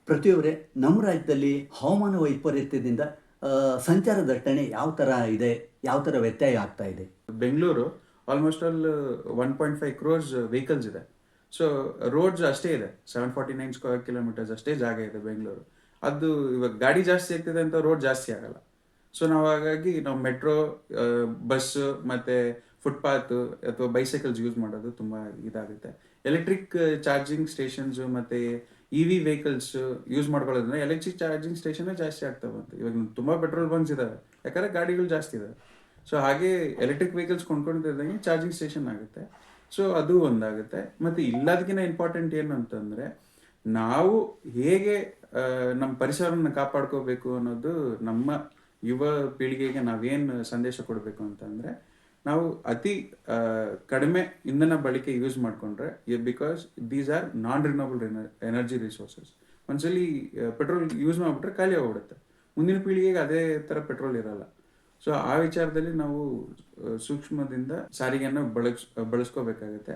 ಪ್ರತಿಯೊಬ್ಬರೇ ನಮ್ಮ ರಾಜ್ಯದಲ್ಲಿ ಹವಾಮಾನ ವೈಪರೀತ್ಯದಿಂದ ಸಂಚಾರ ದಟ್ಟಣೆ ಯಾವ ಥರ ಇದೆ, ಯಾವ ಥರ ವ್ಯತ್ಯಯ ಆಗ್ತಾ ಇದೆ? Bengaluru almost all 1.5 crores vehicles ಇದೆ. ಸೊ ರೋಡ್ಸ್ ಅಷ್ಟೇ ಇದೆ, 749 ಸ್ಕ್ವೇರ್ ಕಿಲೋಮೀಟರ್ಸ್ ಅಷ್ಟೇ ಜಾಗ ಇದೆ ಬೆಂಗಳೂರು. ಅದು ಇವಾಗ ಗಾಡಿ ಜಾಸ್ತಿ ಆಗ್ತಿದೆ ಅಂತ ರೋಡ್ ಜಾಸ್ತಿ ಆಗಲ್ಲ. ಸೊ ನಾವು ಹಾಗಾಗಿ ನಾವು ಮೆಟ್ರೋ, ಬಸ್ ಮತ್ತೆ ಫುಟ್ಪಾತ್ ಅಥವಾ ಬೈಸೈಕಲ್ಸ್ ಯೂಸ್ ಮಾಡೋದು ತುಂಬ ಇದಾಗುತ್ತೆ. ಎಲೆಕ್ಟ್ರಿಕ್ ಚಾರ್ಜಿಂಗ್ ಸ್ಟೇಷನ್ಸ್ ಮತ್ತೆ ಇ ವೆಹಿಕಲ್ಸ್ ಯೂಸ್ ಮಾಡ್ಕೊಳ್ಳೋದ್ರಿಂದ ಎಲೆಕ್ಟ್ರಿಕ್ ಚಾರ್ಜಿಂಗ್ ಸ್ಟೇಷನ್ ಜಾಸ್ತಿ ಆಗ್ತಾ ಬಂತು. ಇವಾಗ ತುಂಬಾ ಪೆಟ್ರೋಲ್ ಬಂಕ್ಸ್ ಇದಾವೆ, ಯಾಕಂದ್ರೆ ಗಾಡಿಗಳು ಜಾಸ್ತಿ ಇದಾವೆ. ಸೊ ಹಾಗೆ ಎಲೆಕ್ಟ್ರಿಕ್ ವೆಹಿಕಲ್ಸ್ ಕೊಂಡ್ಕೊಂಡಿದ್ದಂಗೆ ಚಾರ್ಜಿಂಗ್ ಸ್ಟೇಷನ್ ಆಗುತ್ತೆ. ಸೊ ಅದು ಒಂದಾಗುತ್ತೆ. ಮತ್ತೆ ಇಲ್ಲದಕ್ಕಿಂತ ಇಂಪಾರ್ಟೆಂಟ್ ಏನು ಅಂತಂದ್ರೆ, ನಾವು ಹೇಗೆ ನಮ್ಮ ಪರಿಸರವನ್ನು ಕಾಪಾಡ್ಕೋಬೇಕು ಅನ್ನೋದು ನಮ್ಮ ಯುವ ಪೀಳಿಗೆಗೆ ನಾವೇನು ಸಂದೇಶ ಕೊಡಬೇಕು ಅಂತಂದ್ರೆ, ನಾವು ಅತಿ ಕಡಿಮೆ ಇಂಧನ ಬಳಕೆ ಯೂಸ್ ಮಾಡಿಕೊಂಡ್ರೆ, because these are non renewable energy resources. ಒಂದ್ಸಲಿ ಪೆಟ್ರೋಲ್ ಯೂಸ್ ಮಾಡಿಬಿಟ್ರೆ ಖಾಲಿ ಹೋಗ್ಬಿಡುತ್ತೆ. ಮುಂದಿನ ಪೀಳಿಗೆಗೆ ಅದೇ ಥರ ಪೆಟ್ರೋಲ್ ಇರಲ್ಲ. ಸೊ ಆ ವಿಚಾರದಲ್ಲಿ ನಾವು ಸೂಕ್ಷ್ಮದಿಂದ ಸಾರಿಗೆಯನ್ನು ಬಳಸ್ಕೋಬೇಕಾಗುತ್ತೆ.